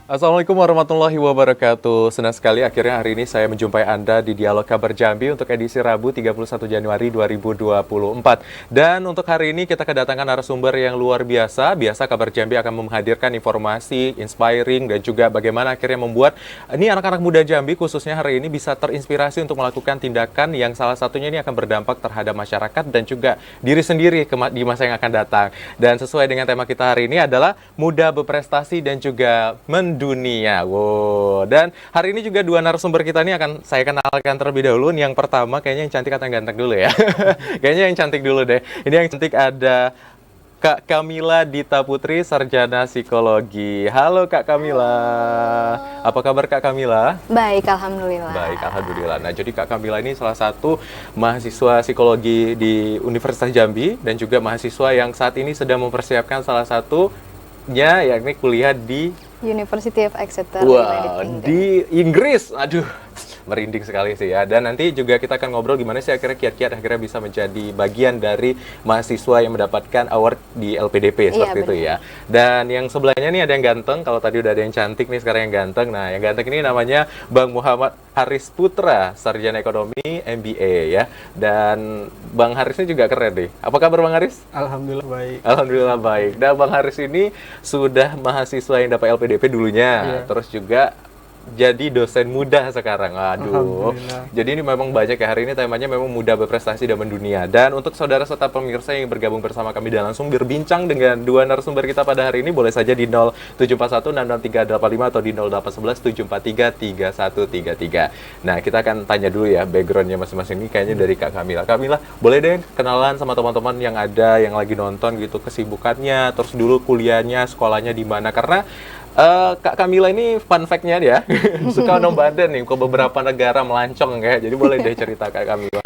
Assalamualaikum warahmatullahi wabarakatuh. Senang sekali akhirnya hari ini saya menjumpai Anda di Dialog Kabar Jambi untuk edisi Rabu 31 Januari 2024. Dan untuk hari ini kita kedatangan narasumber yang luar biasa. Biasa Kabar Jambi akan menghadirkan informasi, inspiring, dan juga bagaimana akhirnya membuat ini anak-anak muda Jambi khususnya hari ini bisa terinspirasi untuk melakukan tindakan yang salah satunya ini akan berdampak terhadap masyarakat dan juga diri sendiri di masa yang akan datang. Dan sesuai dengan tema kita hari ini adalah muda berprestasi dan juga dunia. Wow. Dan hari ini juga dua narasumber kita ini akan saya kenalkan terlebih dahulu. Yang pertama kayaknya yang cantik atau yang ganteng dulu ya. Kayaknya yang cantik dulu deh. Ini yang cantik ada Kak Kamila Dita Putri, Sarjana Psikologi. Halo Kak Kamila. Halo. Apa kabar Kak Kamila? Baik, alhamdulillah. Baik, alhamdulillah. Nah, jadi Kak Kamila ini salah satu mahasiswa psikologi di Universitas Jambi dan juga mahasiswa yang saat ini sedang mempersiapkan salah satunya yakni kuliah di University of Exeter. Wow, di Inggris. Aduh, merinding sekali sih ya. Dan nanti juga kita akan ngobrol gimana sih akhirnya kiat-kiat akhirnya bisa menjadi bagian dari mahasiswa yang mendapatkan award di LPDP seperti itu ya. Dan yang sebelahnya nih ada yang ganteng. Kalau tadi udah ada yang cantik nih, sekarang yang ganteng. Nah, yang ganteng ini namanya Bang Muhammad Haris Putra, Sarjana Ekonomi MBA ya. Dan Bang Haris ini juga keren deh. Apa kabar Bang Haris? Alhamdulillah baik. Alhamdulillah baik. Dan Bang Haris ini sudah mahasiswa yang dapat LPDP dulunya. Terus juga jadi dosen muda sekarang. Aduh. Jadi ini memang banyak ya, hari ini temanya memang muda berprestasi dan mendunia. Dan untuk saudara serta pemirsa yang bergabung bersama kami dan langsung berbincang dengan dua narasumber kita pada hari ini, boleh saja di 0741 66385 atau di 0811 743 3133. Nah, kita akan tanya dulu ya backgroundnya masing-masing ini kayaknya dari Kak Kamila. Kamila, boleh deh kenalan sama teman-teman yang ada yang lagi nonton gitu, kesibukannya, terus dulu kuliahnya, sekolahnya di mana, karena Kak Kamila ini fun fact-nya dia suka nomaden nih ke beberapa negara melancong kayak. Jadi boleh deh cerita Kak Kamila.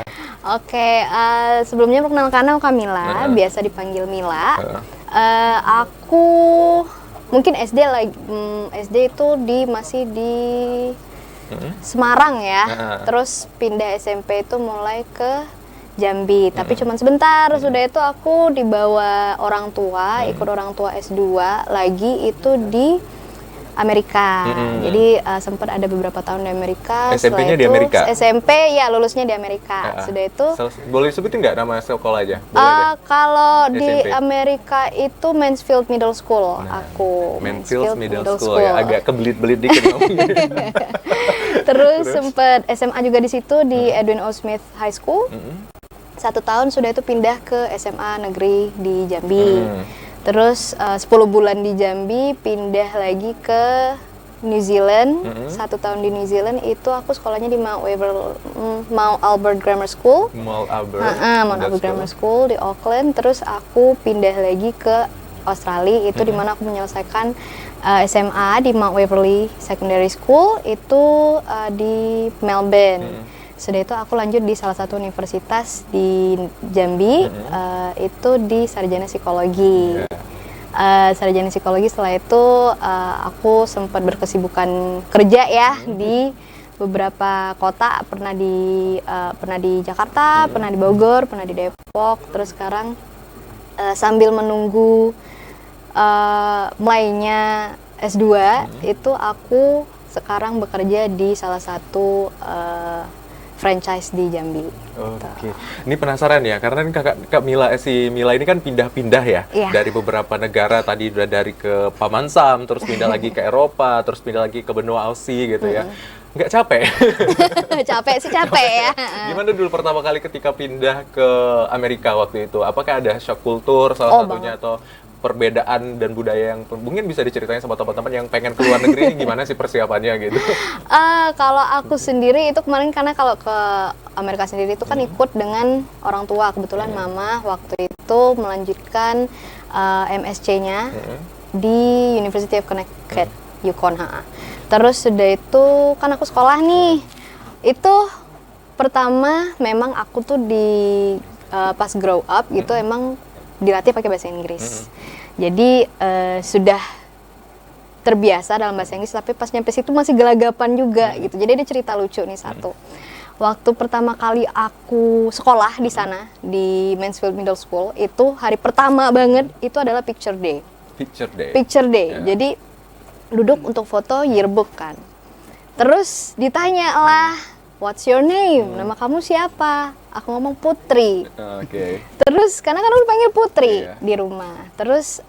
Oke, sebelumnya perkenalkan aku Kamila, biasa dipanggil Mila. Aku mungkin SD SD itu masih di Semarang ya. Terus pindah SMP itu mulai ke Jambi, tapi cuma sebentar. Sudah itu aku dibawa orang tua, ikut orang tua S2 lagi itu di Amerika. Jadi sempat ada beberapa tahun di Amerika. SMP-nya di Amerika? SMP ya, lulusnya di Amerika. Sudah itu boleh sebutin nggak nama sekolah aja? Kalau di Amerika itu Mansfield Middle School. Aku Mansfield Middle School ya, agak kebelit-belit dikit. Terus sempat SMA juga di situ di Edwin O. Smith High School. 1 tahun sudah itu pindah ke SMA negeri di Jambi. Terus 10 bulan di Jambi, pindah lagi ke New Zealand. 1 tahun di New Zealand itu aku sekolahnya di Mount Albert Grammar School. Mount Albert Grammar School di Auckland. Terus aku pindah lagi ke Australia, itu dimana aku menyelesaikan SMA di Mount Waverley Secondary School itu di Melbourne. Sudah itu aku lanjut di salah satu universitas di Jambi, itu di Sarjana Psikologi. Sarjana Psikologi, setelah itu aku sempat berkesibukan kerja ya di beberapa kota, pernah di Jakarta, pernah di Bogor, pernah di Depok. Terus sekarang sambil menunggu mulainya S2, itu aku sekarang bekerja di salah satu franchise di Jambi. Oke. Ini penasaran ya, karena Kak Mila, Mila ini kan pindah-pindah ya, dari beberapa negara, tadi udah dari ke Paman Sam, terus pindah lagi ke Eropa, terus pindah lagi ke benua Aussie gitu ya. Nggak capek? Capek sih capek ya. Gimana dulu pertama kali ketika pindah ke Amerika waktu itu? Apakah ada shock kultur salah satunya atau perbedaan dan budaya yang mungkin bisa diceritain sama teman-teman yang pengen keluar negeri, gimana sih persiapannya gitu? Kalau aku sendiri itu kemarin, karena kalau ke Amerika sendiri itu kan ikut dengan orang tua. Kebetulan mama waktu itu melanjutkan MSc-nya di University of Connecticut, Yukon. Terus sudah itu kan aku sekolah nih. Itu pertama memang aku tuh pas grow up gitu emang dilatih pakai bahasa Inggris. Jadi sudah terbiasa dalam bahasa Inggris, tapi pas nyampe situ masih gelagapan juga gitu. Jadi ada cerita lucu nih satu. Waktu pertama kali aku sekolah di sana di Mansfield Middle School, itu hari pertama banget itu adalah picture day. Picture day. Picture day. Yeah. Jadi duduk untuk foto yearbook kan. Terus ditanya lah, what's your name? Nama kamu siapa? Aku ngomong Putri. Oke. Terus karena kan aku dipanggil Putri Iya. di rumah. Terus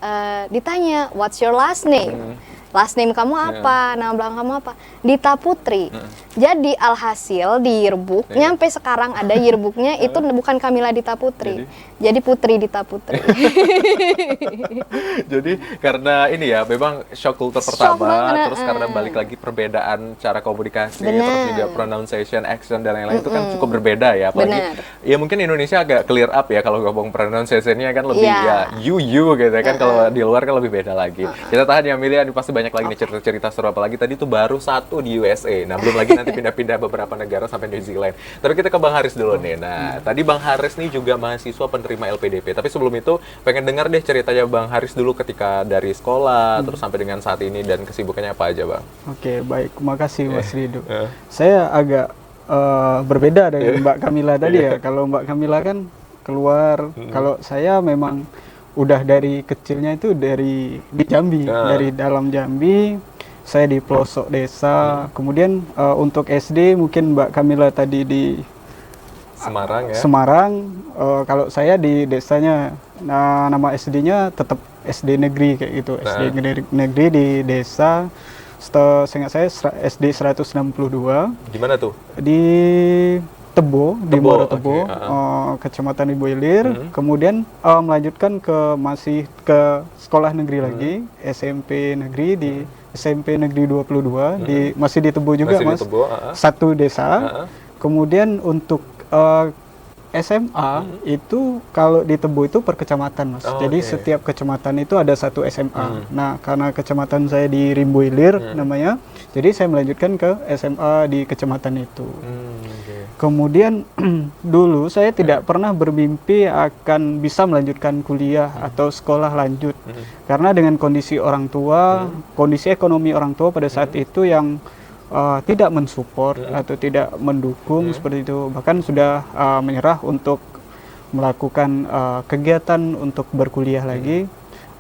ditanya, what's your last name? Last name kamu apa? Nama belakang kamu apa? Dita Putri. Jadi alhasil di yearbook, nyampe sekarang ada yearbooknya itu bukan Kamila Dita Putri. Jadi Putri Dita Putri. Jadi karena ini ya, memang shock kultur Shock pertama, banget, terus karena balik lagi perbedaan cara komunikasi, Benar. terus juga pronunciation, accent dan lain-lain itu kan cukup berbeda ya. Apalagi Benar. ya mungkin Indonesia agak clear up ya kalau ngomong pronunciation-nya kan lebih Iya. ya you gitu kan. Kalau di luar kan lebih beda lagi. Kita tahan ya Amelia, ini pasti banyak lagi nih cerita-cerita seru, apalagi tadi tuh baru satu di USA. Nah, belum lagi nanti pindah-pindah beberapa negara sampai New Zealand. Tapi kita ke Bang Haris dulu nih. Nah, tadi Bang Haris nih juga mahasiswa penerima LPDP. Tapi sebelum itu pengen dengar deh ceritanya Bang Haris dulu ketika dari sekolah terus sampai dengan saat ini dan kesibukannya apa aja, Bang? Oke, baik. Makasih Mas Rido. Saya agak berbeda dengan Mbak Kamila tadi ya. Kalau Mbak Kamila kan keluar, kalau saya memang udah dari kecilnya itu dari di Jambi, dari dalam Jambi. Saya di pelosok desa. Kemudian untuk SD mungkin Mbak Kamila tadi di Semarang ya. Semarang. Kalau saya di desanya, nah, nama SD-nya tetap SD negeri kayak gitu. SD negeri di desa. Seingat saya SD 162 Gimana tuh? di Tebo, di Tebo, Muara Tebo, oke, Kecamatan Ibu Ilir. Kemudian melanjutkan masih ke sekolah negeri lagi, SMP negeri di SMP Negeri 22 masih di Tebo juga, Masih di Mas. Tebo, Satu desa. Kemudian untuk SMA itu kalau di Tebo itu per kecamatan, Mas. Jadi setiap kecamatan itu ada satu SMA. Nah, karena kecamatan saya di Rimbo Ilir namanya, jadi saya melanjutkan ke SMA di kecamatan itu. Kemudian dulu saya tidak pernah bermimpi akan bisa melanjutkan kuliah atau sekolah lanjut. Karena dengan kondisi orang tua, kondisi ekonomi orang tua pada saat itu yang tidak mensupport atau tidak mendukung seperti itu. Bahkan sudah menyerah untuk melakukan kegiatan untuk berkuliah lagi.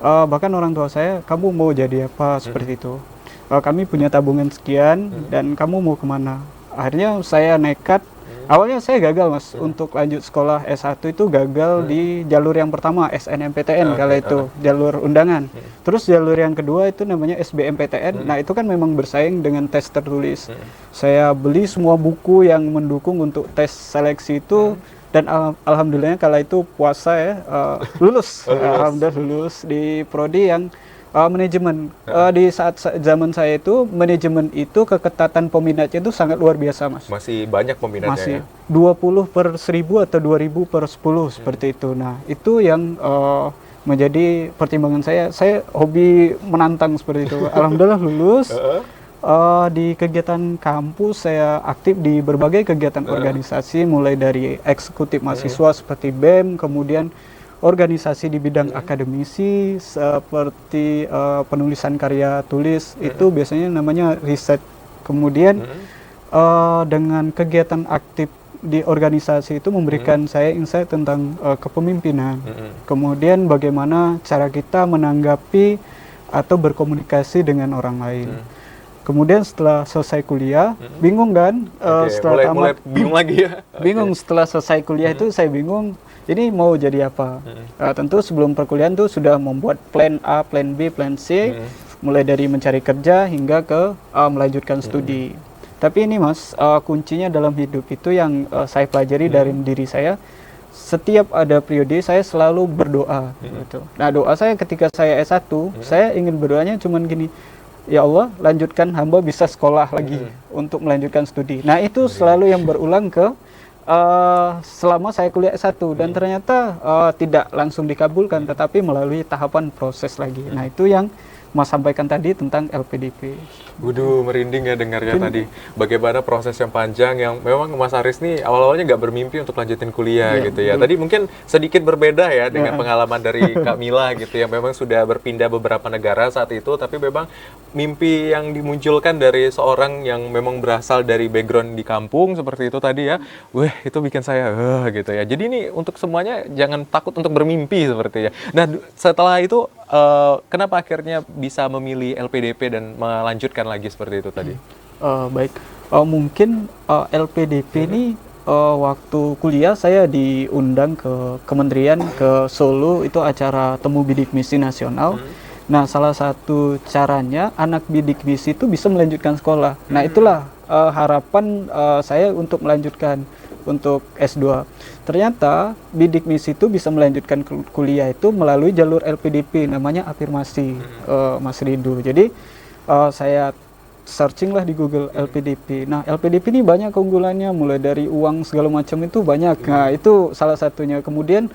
Bahkan orang tua saya, kamu mau jadi apa seperti itu. Kami punya tabungan sekian dan kamu mau kemana? Akhirnya saya nekat. Awalnya saya gagal, Mas, untuk lanjut sekolah S1 itu gagal di jalur yang pertama SNMPTN kala itu, jalur undangan. Terus jalur yang kedua itu namanya SBMPTN. Nah, itu kan memang bersaing dengan tes tertulis. Saya beli semua buku yang mendukung untuk tes seleksi itu dan alhamdulillahnya kala itu puasa ya, lulus. Alhamdulillah lulus di prodi yang manajemen. Di saat zaman saya itu manajemen itu keketatan peminatnya itu sangat luar biasa, Mas. Masih banyak peminatnya. Masih Ya? 20 per 1000 atau 2000 per 10 seperti itu. Nah, itu yang menjadi pertimbangan saya. Saya hobi menantang seperti itu. Alhamdulillah lulus. Di kegiatan kampus saya aktif di berbagai kegiatan organisasi, mulai dari eksekutif mahasiswa seperti BEM, kemudian organisasi di bidang akademisi seperti penulisan karya tulis, itu biasanya namanya riset. Kemudian dengan kegiatan aktif di organisasi itu memberikan saya insight tentang kepemimpinan. Kemudian bagaimana cara kita menanggapi atau berkomunikasi dengan orang lain. Kemudian setelah selesai kuliah, bingung kan? Setelah mulai bingung lagi ya. Bingung setelah selesai kuliah itu saya bingung. Ini mau jadi apa? Tentu sebelum perkuliahan tuh sudah membuat plan A, plan B, plan C, mulai dari mencari kerja hingga ke melanjutkan studi. Tapi ini, Mas, kuncinya dalam hidup itu yang saya pelajari dari diri saya. Setiap ada periode saya selalu berdoa. Gitu. Nah, doa saya ketika saya S1, saya ingin berdoanya cuman gini, ya Allah, lanjutkan hamba bisa sekolah lagi untuk melanjutkan studi. Nah, itu selalu yang berulang selama saya kuliah S1 dan ternyata tidak langsung dikabulkan, tetapi melalui tahapan proses lagi. Nah, itu yang Mas sampaikan tadi tentang LPDP. Waduh, merinding ya dengarnya tadi. Bagaimana proses yang panjang yang memang Mas Haris nih awal-awalnya nggak bermimpi untuk lanjutin kuliah gitu ya. Tadi mungkin sedikit berbeda ya dengan pengalaman dari Kak Mila gitu yang memang sudah berpindah beberapa negara saat itu, tapi memang mimpi yang dimunculkan dari seorang yang memang berasal dari background di kampung seperti itu tadi ya. Wah, itu bikin saya gitu ya. Jadi ini untuk semuanya jangan takut untuk bermimpi seperti ya. Nah, setelah itu kenapa akhirnya bisa memilih LPDP dan melanjutkan lagi seperti itu tadi? Baik, mungkin LPDP ini waktu kuliah saya diundang ke kementerian ke Solo, itu acara temu bidik misi nasional. Nah, salah satu caranya anak bidik misi itu bisa melanjutkan sekolah. Nah, itulah harapan saya untuk melanjutkan untuk S2. Ternyata bidik misi itu bisa melanjutkan kuliah itu melalui jalur LPDP, namanya afirmasi, Mas Rido. Jadi saya searching lah di Google LPDP. Nah, LPDP ini banyak keunggulannya, mulai dari uang segala macam itu banyak. Nah, itu salah satunya. Kemudian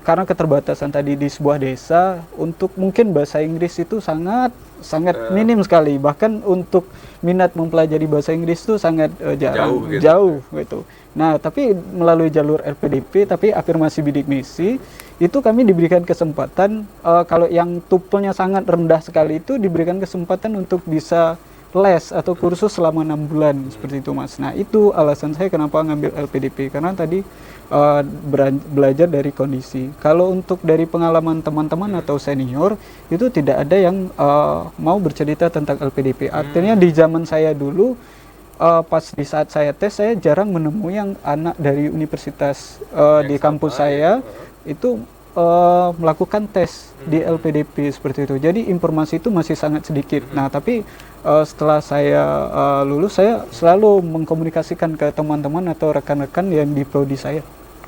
karena keterbatasan tadi di sebuah desa, untuk mungkin bahasa Inggris itu sangat minim sekali. Bahkan untuk minat mempelajari bahasa Inggris itu sangat jarang, jauh gitu. Nah, tapi melalui jalur LPDP, tapi afirmasi bidik misi, itu kami diberikan kesempatan, kalau yang tupelnya sangat rendah sekali itu diberikan kesempatan untuk bisa les atau kursus selama 6 bulan, seperti itu Mas. Nah, itu alasan saya kenapa ngambil LPDP, karena tadi belajar dari kondisi. Kalau untuk dari pengalaman teman-teman atau senior, itu tidak ada yang mau bercerita tentang LPDP. Artinya di zaman saya dulu, pas di saat saya tes, saya jarang menemui yang anak dari universitas di kampus saya itu melakukan tes di LPDP seperti itu. Jadi informasi itu masih sangat sedikit. Nah, tapi setelah saya lulus, saya selalu mengkomunikasikan ke teman-teman atau rekan-rekan yang di prodi saya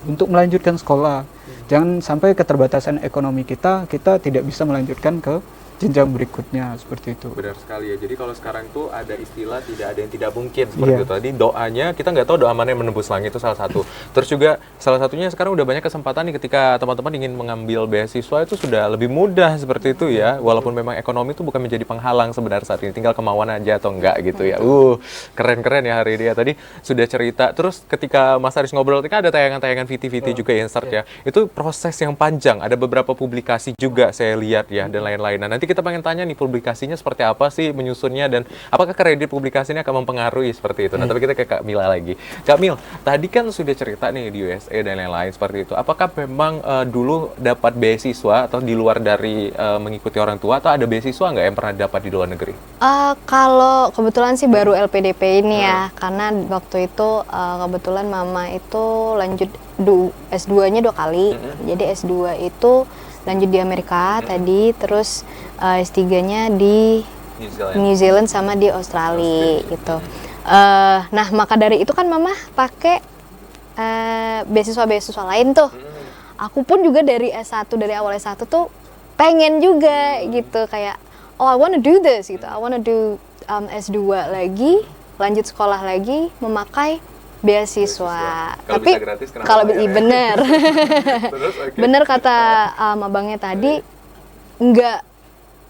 untuk melanjutkan sekolah. Jangan sampai keterbatasan ekonomi kita tidak bisa melanjutkan ke jenjang berikutnya, seperti itu. Benar sekali ya. Jadi kalau sekarang tuh ada istilah tidak ada yang tidak mungkin seperti itu. Tadi doanya, kita nggak tahu doa mana yang menembus langit, itu salah satu. Terus juga salah satunya sekarang udah banyak kesempatan nih ketika teman-teman ingin mengambil beasiswa itu sudah lebih mudah seperti itu ya. Walaupun memang ekonomi itu bukan menjadi penghalang sebenarnya saat ini, tinggal kemauan aja atau enggak gitu ya. Keren-keren ya hari ini ya. Tadi sudah cerita. Terus ketika Mas Aris ngobrol, kan ada tayangan-tayangan VT juga yang start ya. Itu proses yang panjang. Ada beberapa publikasi juga saya lihat ya dan lain-lain. Nah, nanti kita pengen tanya nih publikasinya seperti apa sih menyusunnya dan apakah kredit publikasinya akan mempengaruhi seperti itu. Nah, tapi kita ke Kak Mila lagi. Kak Mil, tadi kan sudah cerita nih di USA dan lain-lain seperti itu. Apakah memang dulu dapat beasiswa atau di luar dari mengikuti orang tua, atau ada beasiswa nggak yang pernah dapat di luar negeri? Kalau kebetulan sih baru LPDP ini ya, karena waktu itu kebetulan mama itu lanjut S2-nya 2 kali. Jadi S2 itu lanjut di Amerika tadi, terus S3-nya di New Zealand sama di Australia gitu. Nah, maka dari itu kan mama pakai beasiswa lain tuh. Aku pun juga dari S1, dari awal S1 tuh pengen juga gitu, kayak I wanna do this gitu. I wanna do S2 lagi, lanjut sekolah lagi memakai beasiswa. Tapi kalau bener bener kata abangnya tadi,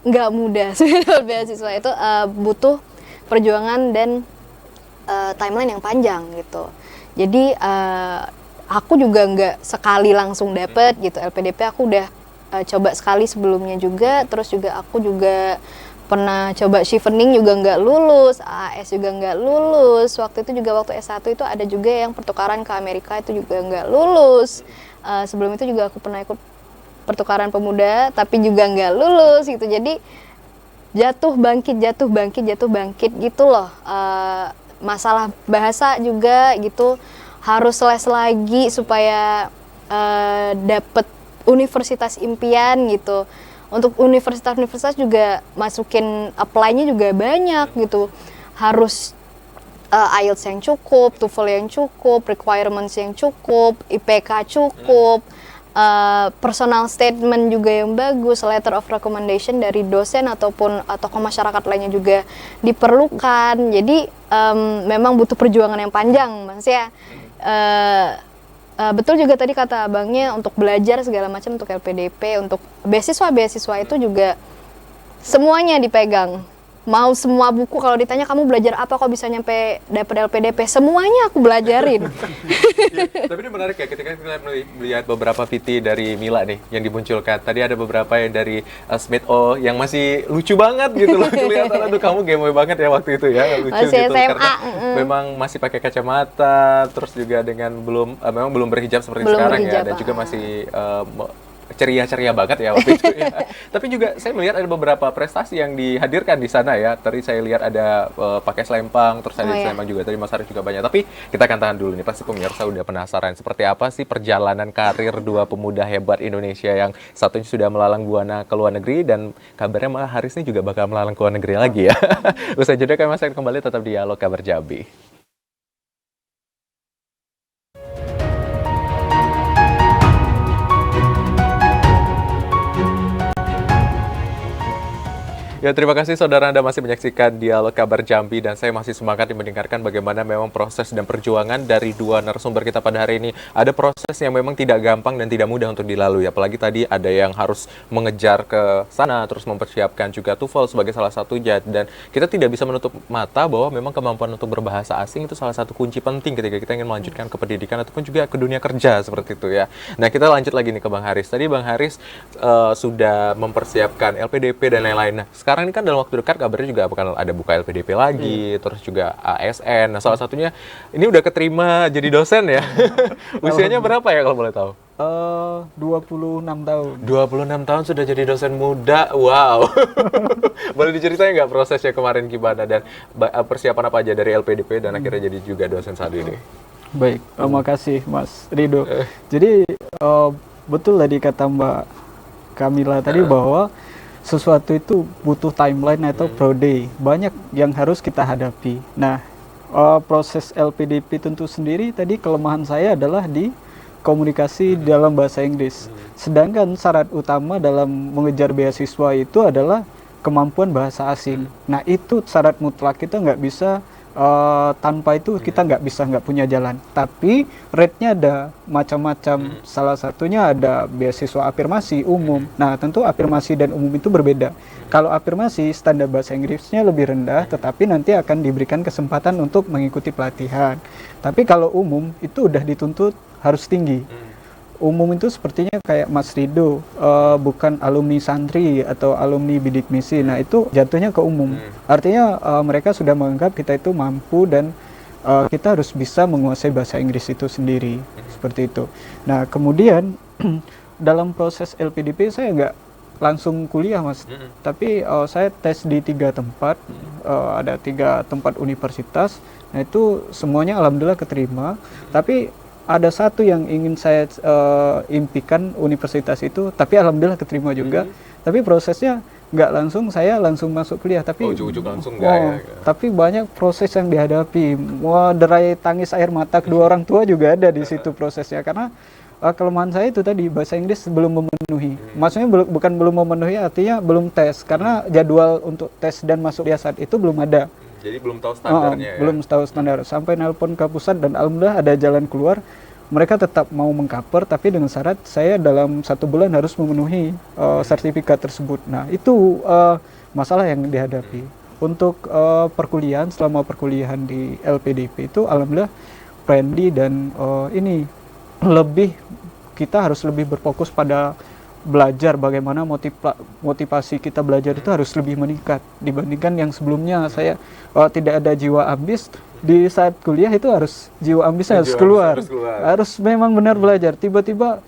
nggak mudah sih beasiswa itu, butuh perjuangan dan timeline yang panjang gitu. Jadi aku juga nggak sekali langsung dapet gitu. LPDP aku udah coba sekali sebelumnya juga, terus juga aku juga pernah coba Chevening juga nggak lulus, AS juga nggak lulus. Waktu itu juga waktu S1 itu ada juga yang pertukaran ke Amerika itu juga nggak lulus. Sebelum itu juga aku pernah ikut pertukaran pemuda tapi juga nggak lulus gitu. Jadi jatuh bangkit gitu loh. Masalah bahasa juga gitu, harus les lagi supaya dapet universitas impian gitu. Untuk universitas juga masukin apply-nya juga banyak gitu. Harus IELTS yang cukup, TOEFL yang cukup, requirements yang cukup, IPK cukup, personal statement juga yang bagus, letter of recommendation dari dosen ataupun tokoh masyarakat lainnya juga diperlukan. Jadi memang butuh perjuangan yang panjang, Mas ya. Betul juga tadi kata abangnya, untuk belajar segala macam, untuk LPDP, untuk beasiswa itu juga semuanya dipegang. Mau semua buku, kalau ditanya kamu belajar apa kok bisa nyampe dapet LPDP, semuanya aku belajarin. Ya, tapi ini menarik ya, ketika kita melihat beberapa VT dari Mila nih yang dimunculkan. Tadi ada beberapa yang dari Smith O yang masih lucu banget gitu loh, kelihatan. Aduh, kamu gemoy banget ya waktu itu ya, lucu masih gitu. SMA. Karena memang masih pakai kacamata, terus juga dengan memang belum berhijab seperti sekarang ya, dan juga masih ceria-ceria banget ya waktu itu ya. Tapi juga saya melihat ada beberapa prestasi yang dihadirkan di sana ya. Tadi saya lihat ada pakai selempang, terus ada selempang juga. Tadi Mas Haris juga banyak. Tapi kita akan tahan dulu nih. Pasti pemirsa udah penasaran seperti apa sih perjalanan karir dua pemuda hebat Indonesia yang satunya sudah melalang buana ke luar negeri dan kabarnya malah Haris ini juga bakal melalang ke luar negeri lagi ya. Usai jeda kami masih akan kembali tetap di Dialog Kabar Jambi. Ya, terima kasih saudara Anda masih menyaksikan Dialog Kabar Jambi dan saya masih semangat mendengarkan bagaimana memang proses dan perjuangan dari dua narasumber kita pada hari ini. Ada proses yang memang tidak gampang dan tidak mudah untuk dilalui. Apalagi tadi ada yang harus mengejar ke sana, terus mempersiapkan juga TOEFL sebagai salah satunya. Dan kita tidak bisa menutup mata bahwa memang kemampuan untuk berbahasa asing itu salah satu kunci penting ketika kita ingin melanjutkan ke pendidikan ataupun juga ke dunia kerja seperti itu ya. Nah, kita lanjut lagi nih ke Bang Haris. Tadi Bang Haris sudah mempersiapkan LPDP dan lain-lain. Nah, sekarang ini kan dalam waktu dekat kabarnya juga bakal ada buka LPDP lagi, terus juga ASN. Nah, salah satunya ini udah keterima jadi dosen ya. Usianya berapa ya kalau boleh tahu? 26 tahun. 26 tahun sudah jadi dosen muda. Wow. Boleh diceritain nggak prosesnya kemarin gimana dan persiapan apa aja dari LPDP dan akhirnya jadi juga dosen saat ini? Baik, makasih Mas Rido. Jadi betul tadi kata Mbak Kamila tadi bahwa sesuatu itu butuh timeline atau prode. Banyak yang harus kita hadapi. Nah, proses LPDP tentu sendiri tadi kelemahan saya adalah di komunikasi dalam bahasa Inggris. Sedangkan syarat utama dalam mengejar beasiswa itu adalah kemampuan bahasa asing. Nah, itu syarat mutlak, kita nggak bisa tanpa itu kita nggak punya jalan. Tapi rate-nya ada macam-macam. Salah satunya ada beasiswa afirmasi umum. Nah, tentu afirmasi dan umum itu berbeda. Kalau afirmasi standar bahasa Inggrisnya lebih rendah, tetapi nanti akan diberikan kesempatan untuk mengikuti pelatihan. Tapi kalau umum itu udah dituntut harus tinggi. Umum itu sepertinya kayak Mas Rido, bukan alumni santri atau alumni bidik misi. Nah, itu jatuhnya ke umum. Artinya mereka sudah menganggap kita itu mampu dan kita harus bisa menguasai bahasa Inggris itu sendiri. Seperti itu. Nah, kemudian dalam proses LPDP saya nggak langsung kuliah, Mas. Tapi saya tes di 3 tempat. Ada 3 tempat universitas. Nah, itu semuanya alhamdulillah keterima. Tapi ada satu yang ingin saya impikan universitas itu, tapi alhamdulillah keterima juga. Tapi prosesnya nggak langsung, saya langsung masuk kuliah. Tapi ujuk-ujuk langsung nggak ya? Tapi banyak proses yang dihadapi. Mau derai tangis air mata kedua orang tua juga ada di situ prosesnya. Karena kelemahan saya itu tadi bahasa Inggris belum memenuhi. Maksudnya bukan belum memenuhi, artinya belum tes. Karena jadwal untuk tes dan masuk kuliah saat itu belum ada. Jadi belum tahu standarnya ya? Belum tahu standar. Sampai nelpon ke pusat dan alhamdulillah ada jalan keluar. Mereka tetap mau mengcover, tapi dengan syarat saya dalam 1 bulan harus memenuhi sertifikat tersebut. Nah, itu masalah yang dihadapi. Untuk perkuliahan, selama perkuliahan di LPDP itu alhamdulillah friendly dan ini kita harus lebih berfokus pada belajar, bagaimana motivasi kita belajar itu harus lebih meningkat dibandingkan yang sebelumnya. Saya tidak ada jiwa ambis. Di saat kuliah itu harus jiwa ambisnya harus keluar. Harus memang benar belajar. Tiba-tiba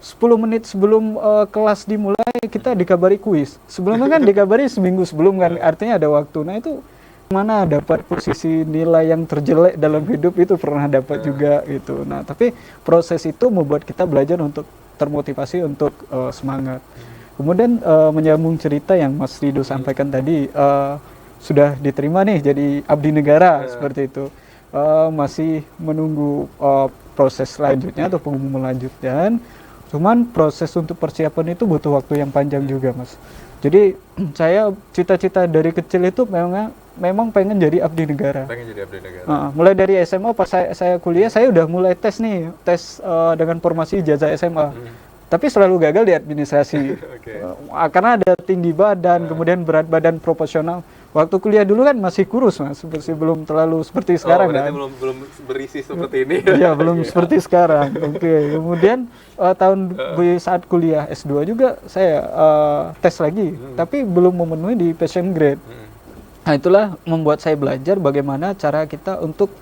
10 menit sebelum kelas dimulai kita dikabari kuis. Sebelumnya kan dikabari seminggu sebelum kan, artinya ada waktu. Nah, itu mana dapat posisi nilai yang terjelek dalam hidup itu pernah dapat juga gitu. Nah, tapi proses itu membuat kita belajar untuk termotivasi untuk semangat. Kemudian menyambung cerita yang Mas Rido sampaikan tadi, sudah diterima nih jadi abdi negara seperti itu. Masih menunggu proses selanjutnya atau pengumuman lanjutan. Cuman proses untuk persiapan itu butuh waktu yang panjang juga, Mas. Jadi saya cita-cita dari kecil itu memang pengen jadi abdi negara. Pengen jadi abdi negara. Mulai dari SMA pas saya kuliah saya udah mulai tes dengan formasi ijazah SMA. Tapi selalu gagal di administrasi. Karena ada tinggi badan, kemudian berat badan proporsional. Waktu kuliah dulu kan masih kurus, Mas, belum terlalu seperti sekarang kan. Belum berisi seperti ini. Iya, belum seperti sekarang. Kemudian saat kuliah S2 juga saya tes lagi, tapi belum memenuhi di passion grade. Nah, itulah membuat saya belajar bagaimana cara kita untuk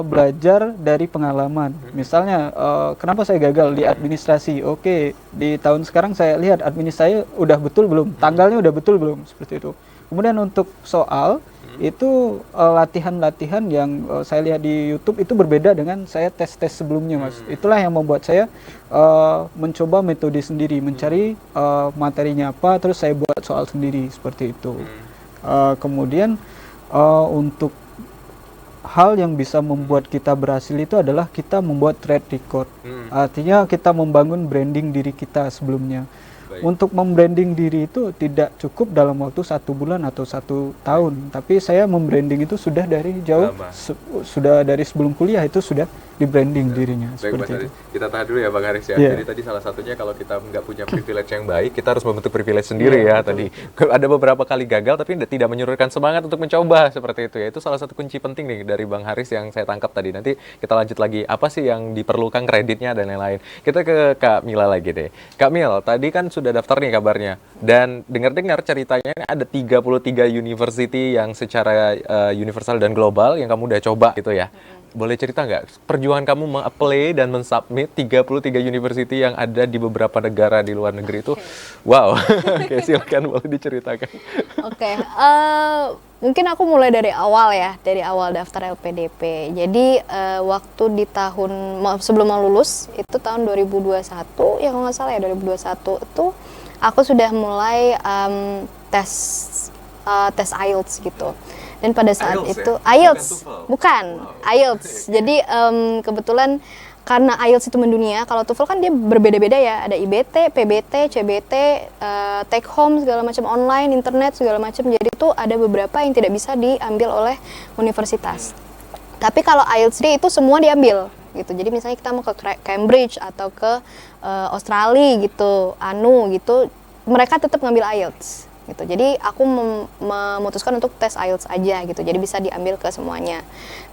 belajar dari pengalaman. Misalnya, kenapa saya gagal di administrasi? Oke, di tahun sekarang saya lihat administrasi udah betul belum, tanggalnya udah betul belum, seperti itu. Kemudian untuk soal itu latihan-latihan yang saya lihat di YouTube itu berbeda dengan saya tes-tes sebelumnya, Mas. Itulah yang membuat saya mencoba metode sendiri, mencari materinya apa, terus saya buat soal sendiri seperti itu. Kemudian untuk hal yang bisa membuat kita berhasil itu adalah kita membuat track record. Artinya kita membangun branding diri kita sebelumnya. Untuk membranding diri itu tidak cukup dalam waktu 1 bulan atau 1 tahun, tapi saya membranding itu sudah dari jauh, sudah dari sebelum kuliah itu sudah di branding dirinya. Baik, Mas Haris. Kita tahan dulu ya Bang Haris ya. Yeah. Jadi tadi salah satunya kalau kita nggak punya privilege yang baik, kita harus membentuk privilege sendiri ya tadi. Ada beberapa kali gagal tapi tidak menyurutkan semangat untuk mencoba seperti itu ya. Itu salah satu kunci penting nih dari Bang Haris yang saya tangkap tadi. Nanti kita lanjut lagi apa sih yang diperlukan kreditnya dan lain-lain. Kita ke Kak Mila lagi deh. Kak Mil, tadi kan sudah daftar nih kabarnya. Dan dengar-dengar ceritanya ada 33 university yang secara universal dan global yang kamu udah coba gitu ya. Boleh cerita nggak perjuangan kamu meng-apply dan men-submit 33 university yang ada di beberapa negara di luar negeri itu? Wow, oke, silakan boleh diceritakan. Oke, mungkin aku mulai dari awal ya, dari awal daftar LPDP. Jadi waktu di tahun sebelum mau lulus itu tahun 2021, ya kalau nggak salah ya 2021 itu aku sudah mulai tes IELTS gitu. Dan pada saat IELTS itu ya? IELTS bukan Wow. IELTS. Jadi kebetulan karena IELTS itu mendunia, kalau TOEFL kan dia berbeda-beda ya, ada IBT, PBT, CBT, take home segala macam, online, internet segala macam. Jadi itu ada beberapa yang tidak bisa diambil oleh universitas. Tapi kalau IELTS dia itu semua diambil gitu. Jadi misalnya kita mau ke Cambridge atau ke Australia gitu, gitu, mereka tetap ngambil IELTS gitu. Jadi aku memutuskan untuk tes IELTS aja gitu. Jadi bisa diambil ke semuanya.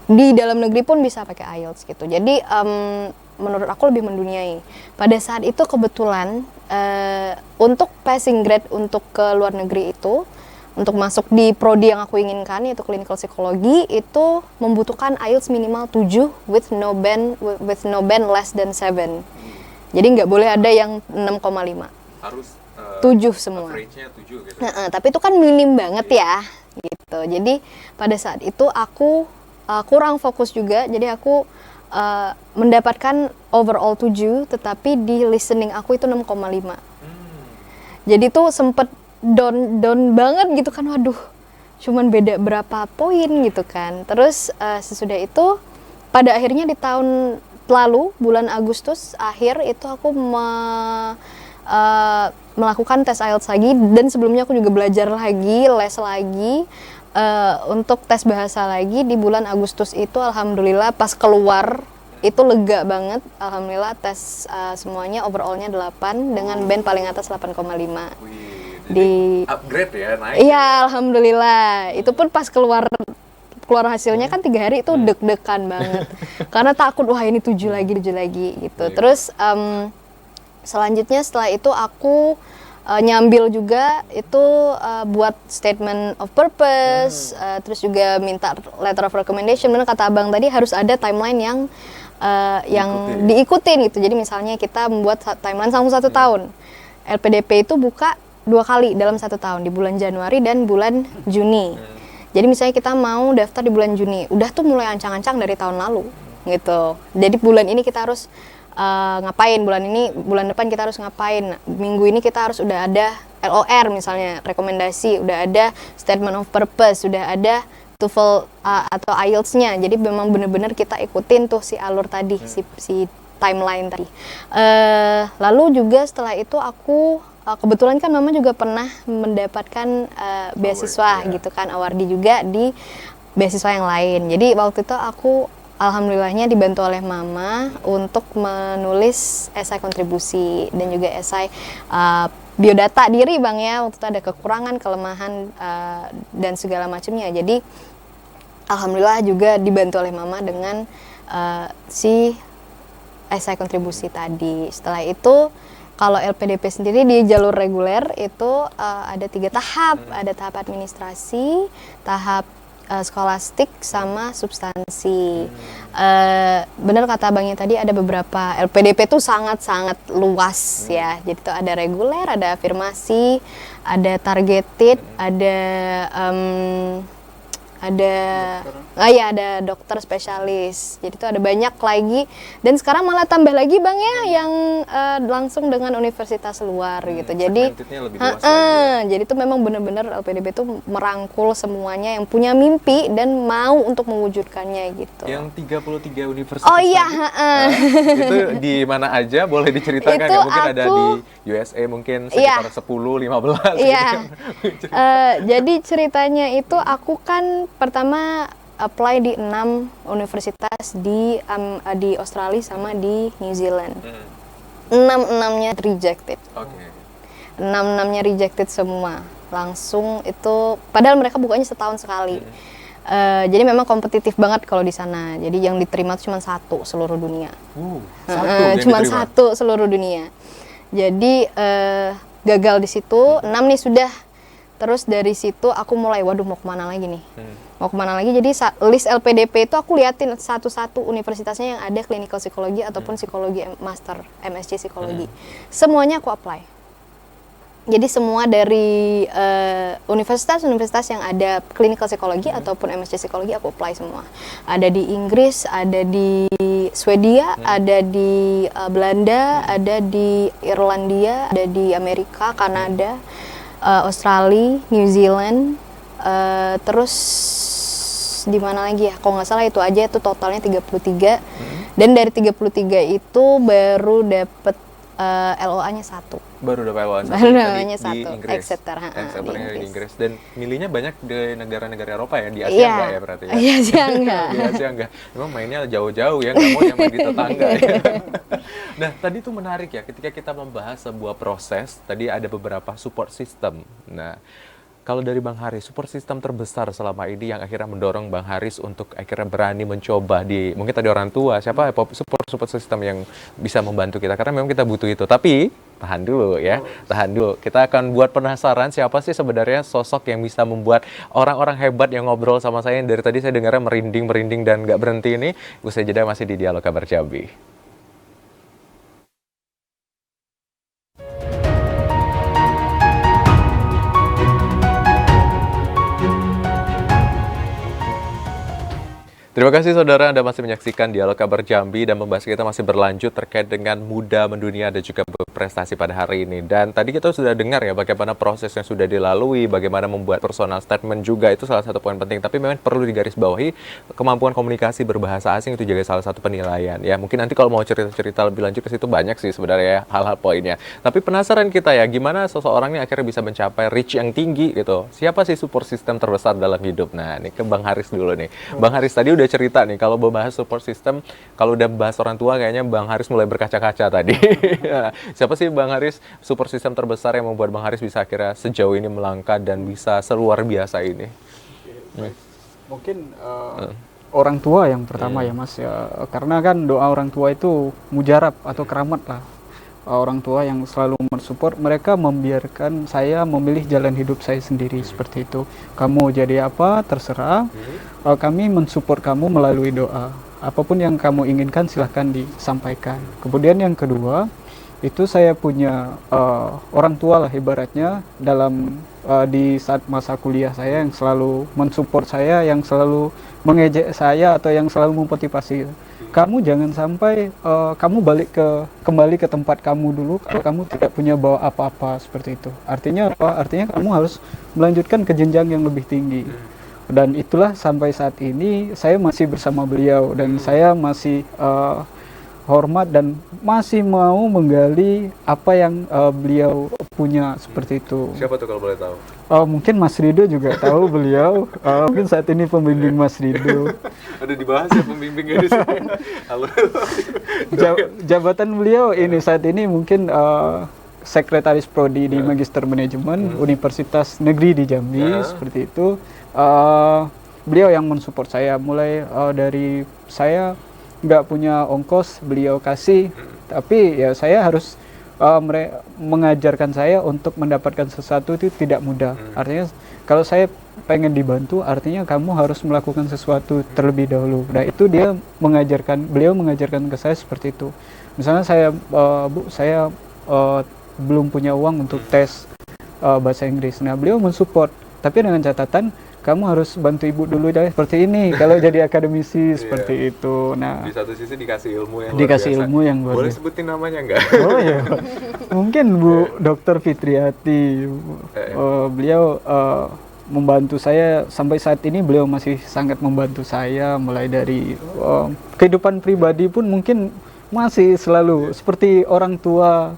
Di dalam negeri pun bisa pakai IELTS gitu. Jadi menurut aku lebih menduniai. Pada saat itu kebetulan untuk passing grade untuk ke luar negeri itu, untuk masuk di prodi yang aku inginkan yaitu clinical psychology, itu membutuhkan IELTS minimal 7 with no band less than 7. Jadi nggak boleh ada yang 6,5. Harus 7 semua. average-nya 7 gitu. Tapi itu kan minim banget ya gitu. Jadi pada saat itu aku kurang fokus juga. Jadi aku mendapatkan overall 7, tetapi di listening aku itu 6,5. Jadi tuh sempet down banget gitu kan. Waduh, cuman beda berapa poin gitu kan. Terus sesudah itu pada akhirnya di tahun lalu bulan Agustus akhir itu aku melakukan tes IELTS lagi, dan sebelumnya aku juga belajar lagi, les lagi untuk tes bahasa lagi di bulan Agustus itu. Alhamdulillah pas keluar itu lega banget. Alhamdulillah tes semuanya overallnya 8 dengan band paling atas 8,5. Di upgrade ya, naik. Iya, alhamdulillah. Itu pun pas keluar hasilnya kan 3 hari itu deg-degan banget. Karena takut wah ini 7 lagi gitu. Terus selanjutnya setelah itu aku nyambil juga itu buat statement of purpose, terus juga minta letter of recommendation. Benar kata Abang tadi, harus ada timeline yang diikutin gitu. Jadi misalnya kita membuat timeline selama 1 tahun. LPDP itu buka 2 kali dalam 1 tahun, di bulan Januari dan bulan Juni. Jadi misalnya kita mau daftar di bulan Juni, udah tuh mulai ancang-ancang dari tahun lalu gitu. Jadi bulan ini kita harus ngapain, bulan depan kita harus ngapain, minggu ini kita harus udah ada LOR misalnya, rekomendasi, udah ada statement of purpose, udah ada TOEFL atau IELTS-nya. Jadi memang benar-benar kita ikutin tuh si alur tadi, si timeline tadi. Lalu juga setelah itu aku kebetulan kan Mama juga pernah mendapatkan beasiswa gitu kan, awardee juga di beasiswa yang lain. Jadi waktu itu aku alhamdulillahnya dibantu oleh Mama untuk menulis esai kontribusi dan juga esai biodata diri Bang ya. Waktu itu ada kekurangan, kelemahan dan segala macamnya. Jadi alhamdulillah juga dibantu oleh Mama dengan si esai kontribusi tadi. Setelah itu kalau LPDP sendiri di jalur reguler itu ada 3 tahap. Ada tahap administrasi, tahap skolastik sama substansi. Bener kata abangnya tadi, ada beberapa LPDP tuh sangat-sangat luas ya. Jadi tuh ada reguler, ada afirmasi, ada targeted, ada dokter spesialis. Jadi tuh ada banyak lagi, dan sekarang malah tambah lagi bang ya yang langsung dengan universitas luar gitu. Jadi lebih luas lagi ya. jadi tuh memang benar-benar LPDP tuh merangkul semuanya yang punya mimpi dan mau untuk mewujudkannya gitu. Yang 33 universitas Oh iya, itu di mana aja, boleh diceritakan Itu ya? Mungkin ada di USA mungkin sekitar 10, 15 Iya. gitu. Jadi ceritanya itu aku kan pertama apply di 6 universitas di Australia sama di New Zealand. 6-6-nya rejected. Oke. 6-6-nya rejected semua. Langsung itu, padahal mereka bukanya setahun sekali. Jadi memang kompetitif banget kalau di sana. Jadi yang diterima itu cuma 1 seluruh dunia. Cuma 1 seluruh dunia. Jadi gagal di situ. 6 nih sudah. Terus dari situ aku mulai, waduh mau kemana lagi nih? Mau kemana lagi? Jadi list LPDP itu aku liatin satu-satu universitasnya yang ada clinical psikologi ataupun psikologi master, MSc psikologi. Semuanya aku apply. Jadi semua dari universitas-universitas yang ada clinical psikologi ataupun MSc psikologi aku apply semua. Ada di Inggris, ada di Swedia, ada di Belanda, ada di Irlandia, ada di Amerika, Kanada, Australia, New Zealand, terus di mana lagi ya? Kalau nggak salah itu aja, itu totalnya 33. Dan dari 33 itu baru dapet LOA-nya 1. Baru dapat LOA LOA-nya di 1, Inggris. Exeter, di Inggris. Dan milihnya banyak di negara-negara Eropa ya, di Asia enggak ya berarti ya? Di Asia enggak. Di Asia enggak. Memang mainnya jauh-jauh ya, nggak mau yang main di tetangga ya. Nah, tadi tuh menarik ya, ketika kita membahas sebuah proses, tadi ada beberapa support system. Nah, kalau dari Bang Haris, support system terbesar selama ini yang akhirnya mendorong Bang Haris untuk akhirnya berani mencoba di, mungkin tadi orang tua, siapa support system yang bisa membantu kita, karena memang kita butuh itu. Tapi tahan dulu ya, tahan dulu. Kita akan buat penasaran siapa sih sebenarnya sosok yang bisa membuat orang-orang hebat yang ngobrol sama saya, yang dari tadi saya dengarnya merinding dan nggak berhenti ini. Usai jeda masih di Dialog Kabar Jambi. Terima kasih saudara, Anda masih menyaksikan Dialog Kabar Jambi, dan membahas kita masih berlanjut terkait dengan muda mendunia dan juga berprestasi pada hari ini. Dan tadi kita sudah dengar ya bagaimana proses yang sudah dilalui, bagaimana membuat personal statement juga, itu salah satu poin penting. Tapi memang perlu digarisbawahi, kemampuan komunikasi berbahasa asing itu juga salah satu penilaian ya. Mungkin nanti kalau mau cerita-cerita lebih lanjut ke situ banyak sih sebenarnya ya, hal-hal poinnya. Tapi penasaran kita ya, gimana seseorang ini akhirnya bisa mencapai reach yang tinggi gitu. Siapa sih support system terbesar dalam hidup? Nah, ini ke Bang Haris dulu nih. Bang Haris tadi udah cerita nih, kalau membahas support system, kalau udah bahas orang tua kayaknya Bang Haris mulai berkaca-kaca tadi. Siapa sih Bang Haris support system terbesar yang membuat Bang Haris bisa akhirnya sejauh ini melangkah dan bisa seluar biasa ini? Mungkin orang tua yang pertama ya Mas ya, karena kan doa orang tua itu mujarab atau keramat lah. Orang tua yang selalu mensupport, mereka membiarkan saya memilih jalan hidup saya sendiri seperti itu. Kamu jadi apa terserah, kami mensupport kamu melalui doa. Apapun yang kamu inginkan silahkan disampaikan. Kemudian yang kedua, itu saya punya orang tua lah ibaratnya dalam di saat masa kuliah saya, yang selalu mensupport saya, yang selalu mengejek saya atau yang selalu memotivasi. Kamu jangan sampai kamu kembali ke tempat kamu dulu kalau kamu tidak punya bawa apa-apa, seperti itu. Artinya apa? Artinya kamu harus melanjutkan ke jenjang yang lebih tinggi. Dan itulah sampai saat ini saya masih bersama beliau, dan saya masih hormat dan masih mau menggali apa yang beliau punya, seperti itu. Siapa tuh kalau boleh tahu? Mungkin Mas Rido juga tahu beliau. Mungkin saat ini pembimbing Mas Rido. Ada dibahas ya pembimbingnya di sini. Halo. Jabatan beliau ini saat ini mungkin Sekretaris Prodi di Magister Manajemen Universitas Negeri di Jambi, seperti itu. Beliau yang mensupport saya, mulai dari saya nggak punya ongkos, beliau kasih, tapi ya saya harus mengajarkan saya untuk mendapatkan sesuatu itu tidak mudah. Artinya kalau saya pengen dibantu, artinya kamu harus melakukan sesuatu terlebih dahulu. Nah itu beliau mengajarkan ke saya seperti itu. Misalnya saya, Bu, saya belum punya uang untuk tes bahasa Inggris. Nah beliau mensupport, tapi dengan catatan kamu harus bantu ibu dulu deh seperti ini kalau jadi akademisi seperti itu. Nah di satu sisi dikasih ilmu yang dikasih luar biasa. ilmu yang luar Boleh biasa. sebutin namanya nggak? Oh ya, mungkin Bu Dr. Fitriati, beliau membantu saya sampai saat ini. Beliau masih sangat membantu saya, mulai dari kehidupan pribadi pun mungkin masih selalu seperti orang tua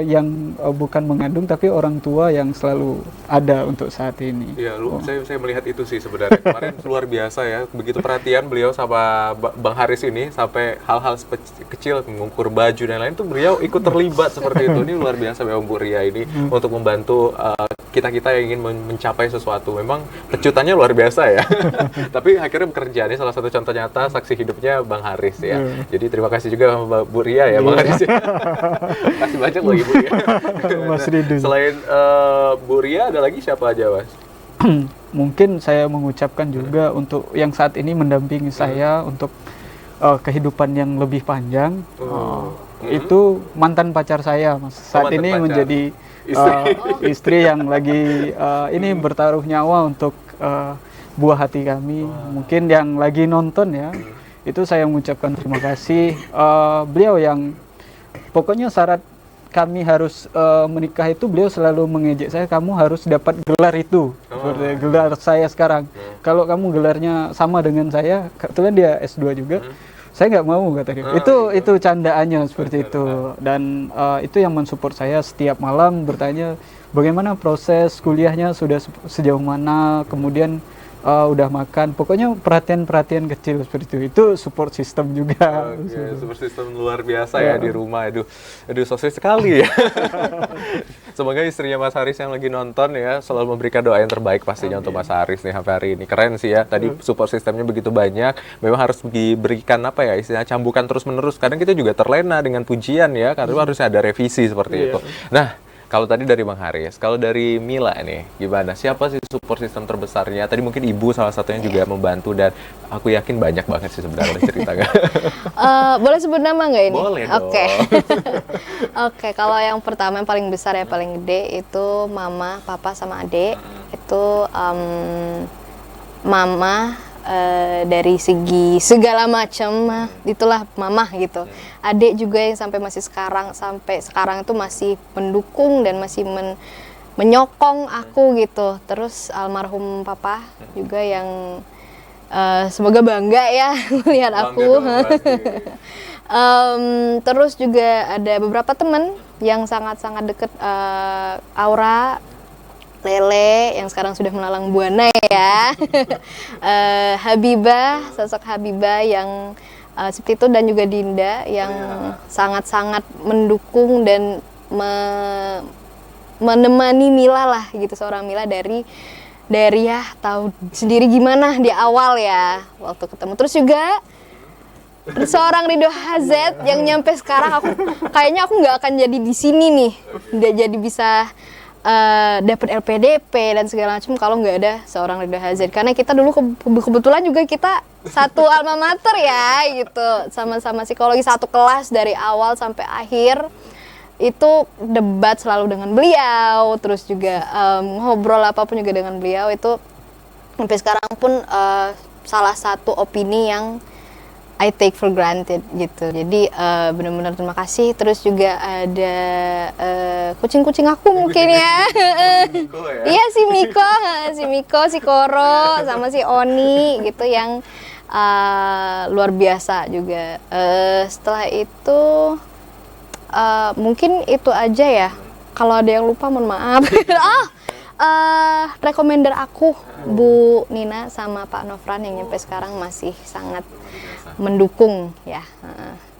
yang bukan mengandung, tapi orang tua yang selalu ada untuk saat ini. Iya, saya melihat itu sih sebenarnya. Kemarin luar biasa ya, begitu perhatian beliau sama Bang Haris ini, sampai hal-hal kecil, mengukur baju dan lain, tuh beliau ikut terlibat seperti itu. Ini luar biasa memang Bu Ria ini untuk membantu kita-kita yang ingin mencapai sesuatu. Memang pecutannya luar biasa ya. Tapi akhirnya bekerja, ini salah satu contoh nyata saksi hidupnya Bang Haris ya. Jadi terima kasih juga sama Bu Ria ya, Bang Haris. Kasih banyak lagi Bu Ria. Mas Ridho. Selain Bu Ria, ada lagi siapa aja, Mas? Mungkin saya mengucapkan juga untuk yang saat ini mendampingi saya untuk kehidupan yang lebih panjang. Itu mantan pacar saya, Mas. Saat ini pacar. Menjadi istri yang lagi ini bertaruh nyawa untuk buah hati kami. Mungkin yang lagi nonton ya, itu saya mengucapkan terima kasih. Beliau yang pokoknya syarat kami harus menikah itu, beliau selalu mengejek saya, kamu harus dapat gelar itu, seperti gelar saya sekarang. Kalau kamu gelarnya sama dengan saya, kebetulan dia S2 juga, saya nggak mau, kata dia. Itu candaannya seperti itu. Dan itu yang mensupport saya setiap malam, bertanya bagaimana proses kuliahnya, sudah sejauh mana, kemudian udah makan, pokoknya perhatian-perhatian kecil seperti itu. Itu support system juga. Support system luar biasa ya di rumah. Aduh sosial sekali ya. Semoga istrinya Mas Haris yang lagi nonton ya selalu memberikan doa yang terbaik pastinya untuk Mas Haris nih sampai hari ini. Keren sih ya. Tadi support systemnya begitu banyak. Memang harus diberikan apa ya, istilahnya cambukan terus-menerus. Kadang kita juga terlena dengan pujian ya, karena harusnya ada revisi seperti itu. Nah, kalau tadi dari Bang Haris, kalau dari Mila nih, gimana? Siapa sih support system terbesarnya? Tadi mungkin ibu salah satunya juga membantu, dan aku yakin banyak banget sih sebenarnya cerita. Boleh sebut nama nggak ini? Boleh dong. Oke, kalau yang pertama yang paling besar ya, paling gede itu mama, papa, sama adik. Itu mama dari segi segala macam, itulah mama gitu. Adik juga yang sampai sekarang itu masih mendukung dan masih menyokong aku gitu. Terus almarhum papa juga yang semoga bangga ya melihat aku. Terus juga ada beberapa teman yang sangat-sangat deket, Aura, Lele yang sekarang sudah melalang buana ya. Habibah, sosok Habibah yang seperti itu, dan juga Dinda yang sangat-sangat mendukung dan menemani Mila lah gitu, seorang Mila dari ya tahu sendiri gimana di awal ya waktu ketemu. Terus juga seorang Ridho Hazet yang nyampe sekarang kayaknya aku nggak akan jadi di sini nih, nggak jadi bisa dapat LPDP dan segala macam kalau nggak ada seorang Ridho Hazet. Karena kita dulu kebetulan juga kita satu alma mater ya gitu, sama-sama psikologi, satu kelas dari awal sampai akhir. Itu debat selalu dengan beliau, terus juga ngobrol apapun juga dengan beliau. Itu sampai sekarang pun salah satu opini yang I take for granted gitu. Jadi benar-benar terima kasih. Terus juga ada kucing-kucing aku mungkin ya. Iya, si Miko, si Koro, sama si Oni gitu yang luar biasa juga. Setelah itu mungkin itu aja ya. Kalau ada yang lupa mohon maaf. Rekomender aku Bu Nina sama Pak Nofran yang nyampe sekarang masih sangat mendukung ya.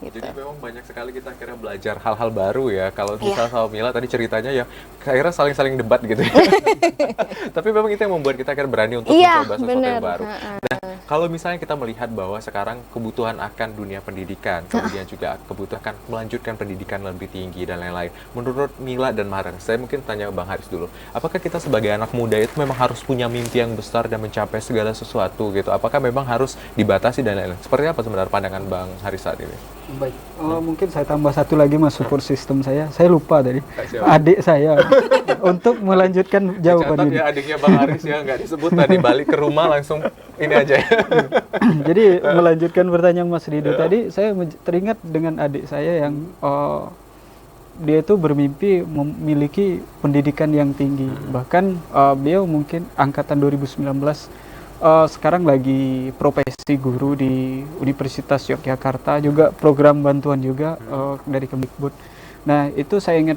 Gitu. Jadi memang banyak sekali kita akhirnya belajar hal-hal baru ya. Kalau misal sama Mila tadi ceritanya ya akhirnya saling-saling debat gitu ya. Tapi memang itu yang membuat kita akhirnya berani untuk mencoba sesuatu yang baru. Nah, Kalau misalnya kita melihat bahwa sekarang kebutuhan akan dunia pendidikan, kemudian juga kebutuhan melanjutkan pendidikan lebih tinggi dan lain-lain. Menurut Mila dan Maharani, saya mungkin tanya Bang Haris dulu. Apakah kita sebagai anak muda itu memang harus punya mimpi yang besar dan mencapai segala sesuatu gitu? Apakah memang harus dibatasi dan lain-lain? Seperti apa sebenarnya pandangan Bang Haris saat ini? Baik, mungkin saya tambah satu lagi mas support system saya lupa tadi Siapa? adik saya untuk melanjutkan jawaban Catat ini. ya adiknya Bang Haris ya, nggak disebut tadi, balik ke rumah langsung ini aja ya. Jadi melanjutkan pertanyaan Mas Rido tadi, saya teringat dengan adik saya yang dia itu bermimpi memiliki pendidikan yang tinggi. Bahkan beliau mungkin angkatan 2019 sekarang lagi profesi guru di Universitas Yogyakarta, juga program bantuan juga dari Kemdikbud. Nah itu saya ingat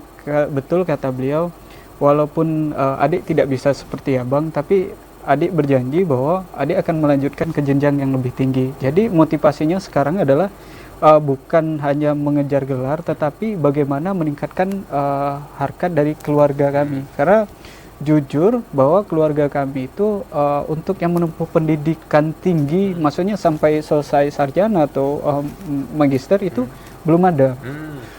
betul kata beliau, walaupun adik tidak bisa seperti abang, tapi adik berjanji bahwa adik akan melanjutkan ke jenjang yang lebih tinggi. Jadi motivasinya sekarang adalah bukan hanya mengejar gelar, tetapi bagaimana meningkatkan harkat dari keluarga kami. Karena jujur bahwa keluarga kami itu untuk yang menempuh pendidikan tinggi, maksudnya sampai selesai sarjana atau magister itu belum ada.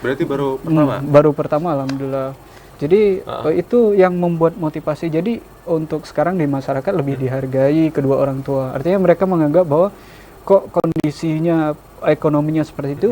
Berarti baru pertama? Baru pertama, alhamdulillah. Jadi itu yang membuat motivasi. Jadi untuk sekarang di masyarakat lebih dihargai kedua orang tua. Artinya mereka menganggap bahwa kok kondisinya ekonominya seperti itu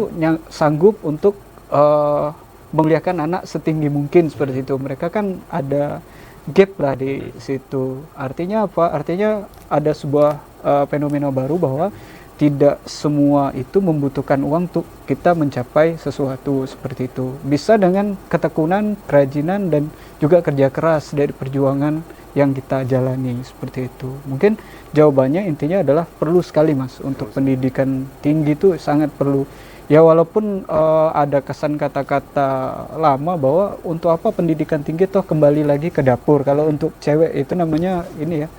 sanggup untuk memuliakan anak setinggi mungkin seperti itu. Mereka kan ada gap lah di situ. Artinya apa? Artinya ada sebuah fenomena baru bahwa tidak semua itu membutuhkan uang untuk kita mencapai sesuatu seperti itu. Bisa dengan ketekunan, kerajinan, dan juga kerja keras dari perjuangan yang kita jalani seperti itu. Mungkin jawabannya intinya adalah perlu sekali mas untuk pendidikan tinggi itu sangat perlu. Ya walaupun ada kesan kata-kata lama bahwa untuk apa pendidikan tinggi toh kembali lagi ke dapur. Kalau untuk cewek itu namanya ini ya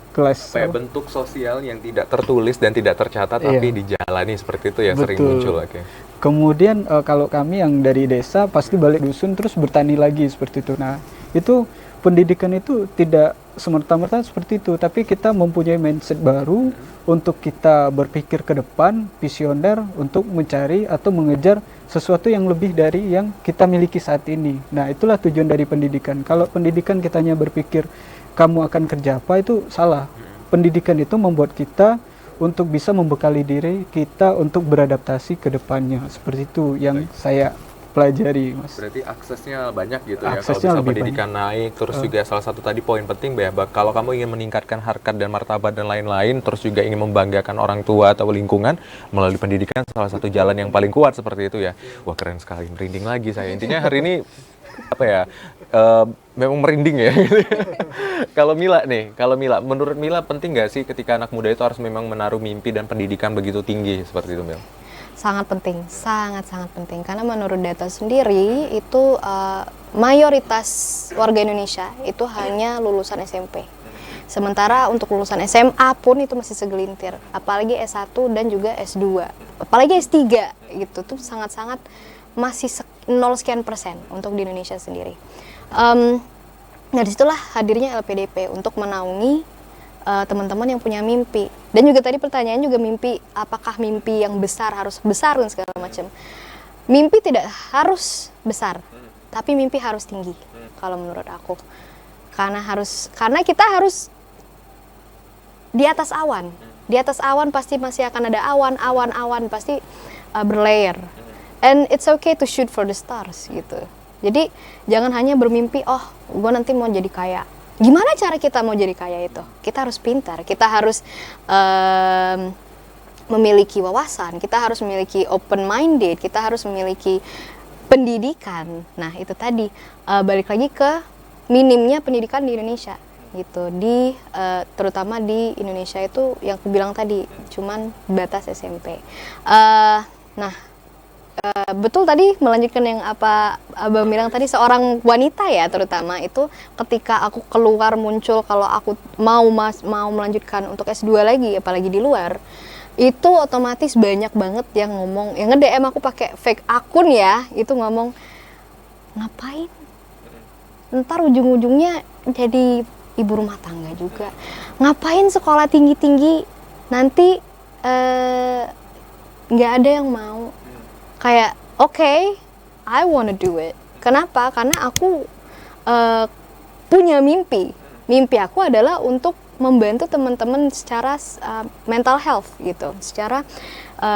kelas kayak bentuk sosial yang tidak tertulis dan tidak tercatat tapi dijalani seperti itu ya. Betul. Sering muncul lagi. Kemudian kalau kami yang dari desa pasti balik dusun terus bertani lagi seperti itu. Nah itu pendidikan itu tidak semerta-merta seperti itu, tapi kita mempunyai mindset baru untuk kita berpikir ke depan, visioner untuk mencari atau mengejar sesuatu yang lebih dari yang kita miliki saat ini. Nah itulah tujuan dari pendidikan. Kalau pendidikan kita hanya berpikir kamu akan kerja apa, itu salah. Pendidikan itu membuat kita untuk bisa membekali diri kita untuk beradaptasi ke depannya. Seperti itu yang saya pelajari mas. Berarti aksesnya banyak gitu ya, aksesnya kalau bisa pendidikan naik, terus juga salah satu tadi poin penting ya, kalau kamu ingin meningkatkan harkat dan martabat dan lain-lain, terus juga ingin membanggakan orang tua atau lingkungan melalui pendidikan, salah satu jalan yang paling kuat seperti itu ya. Wah keren sekali, merinding lagi saya. Intinya hari ini apa ya, memang merinding ya. Kalau Mila nih, menurut Mila penting nggak sih ketika anak muda itu harus memang menaruh mimpi dan pendidikan begitu tinggi seperti itu Mil? Sangat penting, sangat penting. Karena menurut data sendiri itu mayoritas warga Indonesia itu hanya lulusan SMP. Sementara untuk lulusan SMA pun itu masih segelintir. Apalagi S1 dan juga S2. Apalagi S3 gitu tuh sangat-sangat masih 0 sekian persen untuk di Indonesia sendiri. Nah disitulah hadirnya LPDP untuk menaungi teman-teman yang punya mimpi. Dan juga tadi pertanyaan juga mimpi, apakah mimpi yang besar harus besar dan segala macam. Mimpi tidak harus besar, tapi mimpi harus tinggi kalau menurut aku. Karena kita harus di atas awan. Di atas awan pasti masih akan ada awan pasti berlayer. And it's okay to shoot for the stars gitu. Jadi jangan hanya bermimpi, oh gue nanti mau jadi kaya. Gimana cara kita mau jadi kaya itu? Kita harus pintar, kita harus memiliki wawasan, kita harus memiliki open minded, kita harus memiliki pendidikan. Nah itu tadi balik lagi ke minimnya pendidikan di Indonesia gitu. Terutama di Indonesia itu yang aku bilang tadi cuman batas SMP. Betul tadi melanjutkan yang apa Abang bilang tadi, seorang wanita ya terutama itu ketika aku keluar muncul kalau aku mau melanjutkan untuk S2 lagi apalagi di luar, itu otomatis banyak banget yang ngomong, yang nge-DM aku pakai fake akun ya, itu ngomong ngapain? Ntar ujung-ujungnya jadi ibu rumah tangga juga. Ngapain sekolah tinggi-tinggi nanti nggak ada yang mau. Kayak okay, I wanna do it. Kenapa? Karena aku punya mimpi. Mimpi aku adalah untuk membantu teman-teman secara mental health gitu, secara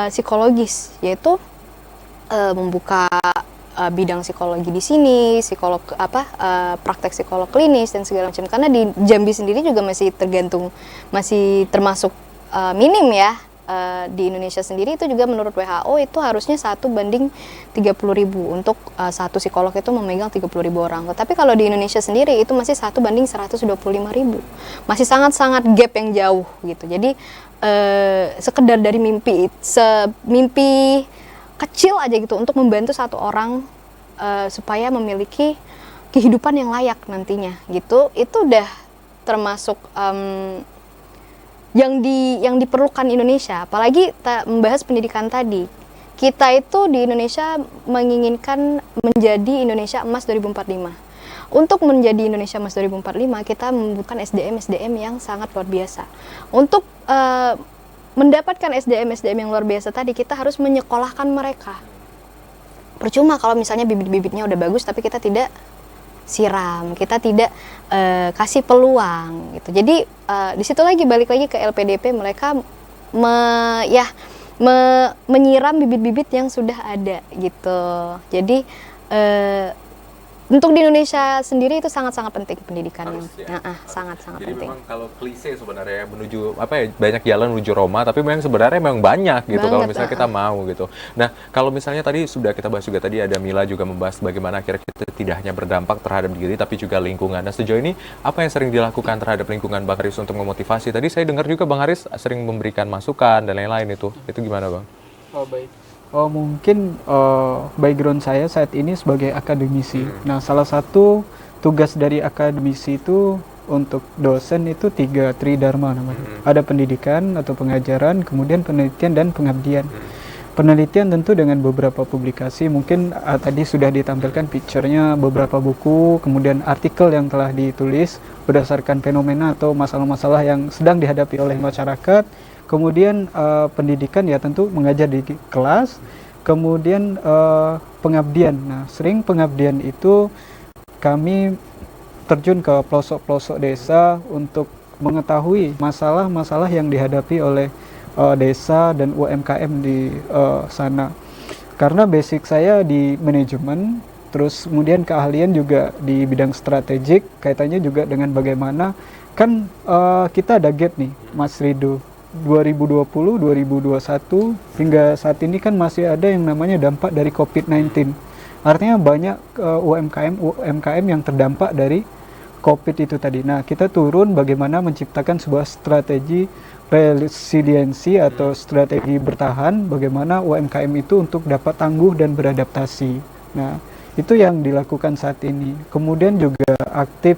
psikologis, yaitu membuka bidang psikologi di sini, praktek psikolog klinis dan segala macam. Karena di Jambi sendiri juga masih termasuk minim ya. Di Indonesia sendiri itu juga menurut WHO itu harusnya 1:30.000 untuk satu psikolog itu memegang 30.000 orang. Tetapi kalau di Indonesia sendiri itu masih 1:125.000. Masih sangat-sangat gap yang jauh gitu. Jadi sekedar dari mimpi kecil aja gitu untuk membantu satu orang supaya memiliki kehidupan yang layak nantinya gitu, itu udah termasuk yang diperlukan Indonesia. Apalagi membahas pendidikan tadi, kita itu di Indonesia menginginkan menjadi Indonesia Emas 2045. Untuk menjadi Indonesia Emas 2045 kita membutuhkan SDM yang sangat luar biasa. Untuk mendapatkan SDM yang luar biasa tadi, kita harus menyekolahkan mereka. Percuma kalau misalnya bibit-bibitnya udah bagus tapi kita tidak siram, kita tidak kasih peluang gitu. Jadi di situ balik lagi ke LPDP, mereka menyiram bibit-bibit yang sudah ada gitu. Jadi untuk di Indonesia sendiri itu sangat-sangat penting pendidikannya. Sangat-sangat Jadi penting. memang kalau klise sebenarnya menuju banyak jalan menuju Roma, tapi memang sebenarnya memang banyak gitu kalau misalnya kita mau gitu. Nah, kalau misalnya tadi sudah kita bahas juga, tadi ada Mila juga membahas bagaimana akhirnya kita tidak hanya berdampak terhadap diri tapi juga lingkungan. Nah, sejauh ini apa yang sering dilakukan terhadap lingkungan Bang Haris untuk memotivasi? Tadi saya dengar juga Bang Haris sering memberikan masukan dan lain-lain itu. Itu gimana, Bang? Oh, baik. Mungkin background saya saat ini sebagai akademisi. Nah, salah satu tugas dari akademisi itu untuk dosen itu 3 tridharma namanya. Ada pendidikan atau pengajaran, kemudian penelitian dan pengabdian. Penelitian tentu dengan beberapa publikasi, mungkin tadi sudah ditampilkan picture-nya beberapa buku, kemudian artikel yang telah ditulis berdasarkan fenomena atau masalah-masalah yang sedang dihadapi oleh masyarakat. Kemudian pendidikan ya tentu mengajar di kelas, kemudian pengabdian. Nah, sering pengabdian itu kami terjun ke pelosok-pelosok desa untuk mengetahui masalah-masalah yang dihadapi oleh desa dan UMKM di sana. Karena basic saya di manajemen, terus kemudian keahlian juga di bidang strategik, kaitannya juga dengan bagaimana kan kita ada gap nih, Mas Rido. 2020, 2021 hingga saat ini kan masih ada yang namanya dampak dari COVID-19. Artinya banyak UMKM yang terdampak dari COVID itu tadi. Nah, kita turun bagaimana menciptakan sebuah strategi resiliensi atau strategi bertahan, bagaimana UMKM itu untuk dapat tangguh dan beradaptasi. Nah, itu yang dilakukan saat ini. Kemudian juga aktif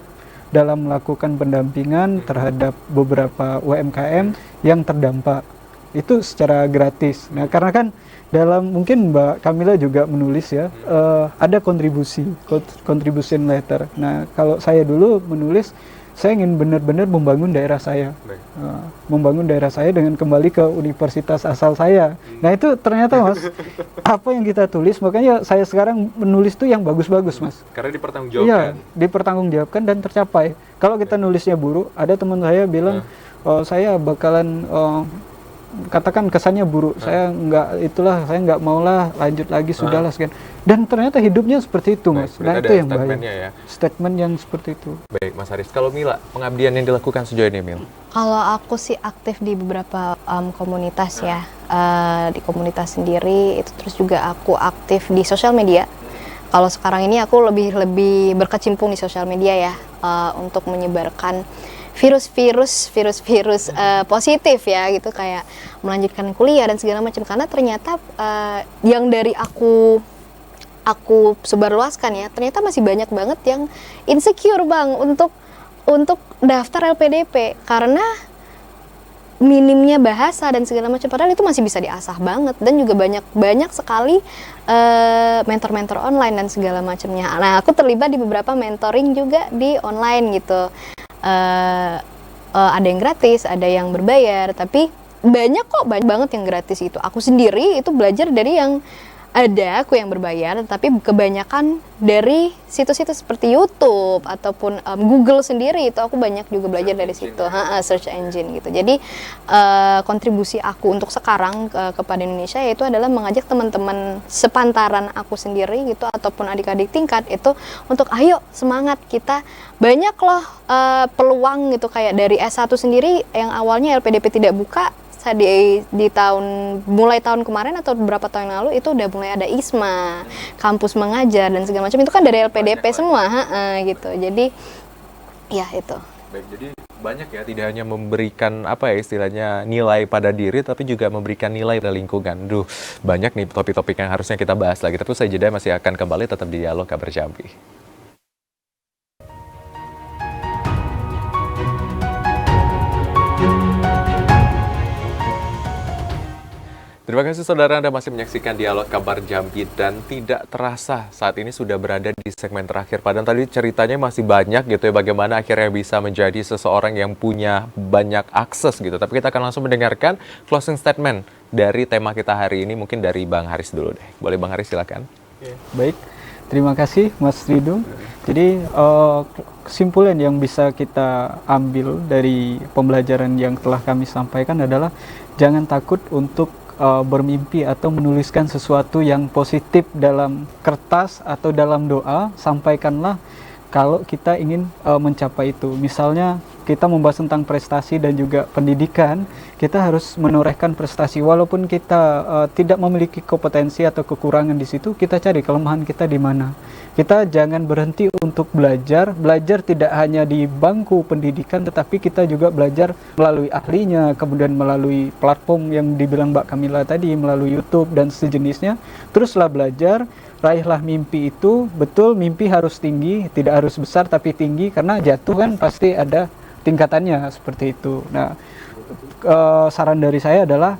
dalam melakukan pendampingan terhadap beberapa UMKM yang terdampak itu secara gratis. Nah, karena kan dalam mungkin Mbak Kamila juga menulis ya, ada contribution letter. Nah, kalau saya dulu menulis, saya ingin benar-benar membangun daerah saya, membangun daerah saya dengan kembali ke universitas asal saya. Nah, itu ternyata Mas, apa yang kita tulis, makanya saya sekarang menulis tuh yang bagus-bagus Mas. Karena dipertanggungjawabkan. Iya, dipertanggungjawabkan dan tercapai. Kalau kita nulisnya buruk, ada teman saya bilang, saya bakalan katakan kesannya buruk, saya nggak maulah lanjut lagi, sudahlah sekian. Dan ternyata hidupnya seperti itu Mas. Nah, itu yang bahaya. Ya. Statement yang seperti itu. Baik Mas Haris, kalau Mila, pengabdian yang dilakukan sejauh ini Mil? Kalau aku sih aktif di beberapa komunitas ya, di komunitas sendiri itu, terus juga aku aktif di sosial media. Kalau sekarang ini aku lebih berkecimpung di sosial media ya, untuk menyebarkan virus positif ya gitu, kayak melanjutkan kuliah dan segala macam. Karena ternyata yang dari aku sebarluaskan ya, ternyata masih banyak banget yang insecure Bang untuk daftar LPDP karena minimnya bahasa dan segala macam, padahal itu masih bisa diasah banget. Dan juga banyak sekali mentor-mentor online dan segala macamnya. Nah, aku terlibat di beberapa mentoring juga di online gitu. Ada yang gratis, ada yang berbayar, tapi banyak kok, banyak banget yang gratis itu. Aku sendiri itu belajar dari yang ada, aku yang berbayar, tapi kebanyakan dari situs-situs seperti YouTube ataupun Google sendiri, itu aku banyak juga belajar dari situ, search engine gitu. Jadi kontribusi aku untuk sekarang kepada Indonesia yaitu adalah mengajak teman-teman sepantaran aku sendiri gitu ataupun adik-adik tingkat itu untuk ayo semangat, kita banyak loh peluang gitu, kayak dari S1 sendiri yang awalnya LPDP tidak buka. Di mulai tahun kemarin atau beberapa tahun yang lalu itu udah mulai ada ISMA, kampus mengajar dan segala macam, itu kan dari LPDP semua, gitu. Jadi ya itu. Baik, jadi banyak ya, tidak hanya memberikan apa ya istilahnya nilai pada diri, tapi juga memberikan nilai pada lingkungan. Duh, banyak nih topik-topik yang harusnya kita bahas lagi. Tapi saya jeda masih akan kembali tetap di Dialog Kabar Jambi. Terima kasih saudara, Anda masih menyaksikan Dialog Kabar Jambi, dan tidak terasa saat ini sudah berada di segmen terakhir. Padahal tadi ceritanya masih banyak gitu ya, bagaimana akhirnya bisa menjadi seseorang yang punya banyak akses gitu. Tapi kita akan langsung mendengarkan closing statement dari tema kita hari ini, mungkin dari Bang Haris dulu deh. Boleh Bang Haris, silakan. Baik, terima kasih Mas Ridung. Jadi kesimpulan yang bisa kita ambil dari pembelajaran yang telah kami sampaikan adalah jangan takut untuk bermimpi atau menuliskan sesuatu yang positif dalam kertas atau dalam doa. Sampaikanlah kalau kita ingin mencapai itu. Misalnya kita membahas tentang prestasi dan juga pendidikan, kita harus menorehkan prestasi walaupun kita tidak memiliki kompetensi atau kekurangan di situ. Kita cari kelemahan kita di mana. Kita jangan berhenti untuk belajar tidak hanya di bangku pendidikan, tetapi kita juga belajar melalui ahlinya, kemudian melalui platform yang dibilang Mbak Kamila tadi, melalui YouTube dan sejenisnya. Teruslah belajar, raihlah mimpi itu. Betul, mimpi harus tinggi, tidak harus besar tapi tinggi, karena jatuh kan pasti ada tingkatannya seperti itu. Nah, saran dari saya adalah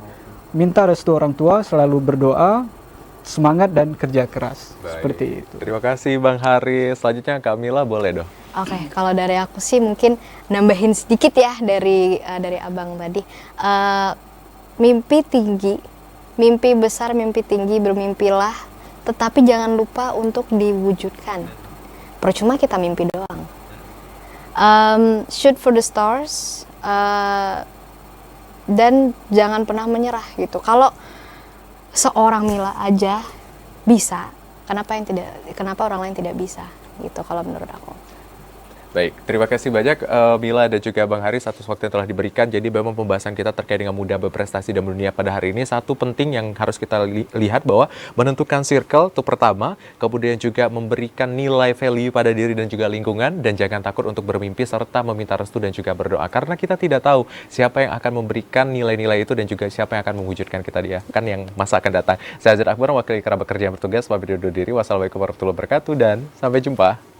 minta restu orang tua, selalu berdoa, semangat dan kerja keras. Baik. Seperti itu. Terima kasih Bang Haris. Selanjutnya Kamila, boleh dong. Oke, kalau dari aku sih mungkin nambahin sedikit ya dari Abang tadi. Mimpi tinggi, mimpi besar, mimpi tinggi, bermimpilah, tetapi jangan lupa untuk diwujudkan. Percuma kita mimpi doang. Shoot for the stars, dan jangan pernah menyerah gitu. Kalau seorang Mila aja bisa, kenapa orang lain tidak bisa gitu kalau menurut aku. Baik, terima kasih banyak Mila dan juga Bang Haris atas waktu yang telah diberikan. Jadi memang pembahasan kita terkait dengan mudah berprestasi dan mendunia pada hari ini, satu penting yang harus kita lihat bahwa menentukan circle itu pertama, kemudian juga memberikan nilai value pada diri dan juga lingkungan, dan jangan takut untuk bermimpi serta meminta restu dan juga berdoa. Karena kita tidak tahu siapa yang akan memberikan nilai-nilai itu dan juga siapa yang akan mewujudkan kita dia kan yang masa akan datang. Saya Azhar Akbar, wakil kerabat kerja yang bertugas, pamit undur diri. Wassalamualaikum warahmatullahi wabarakatuh dan sampai jumpa.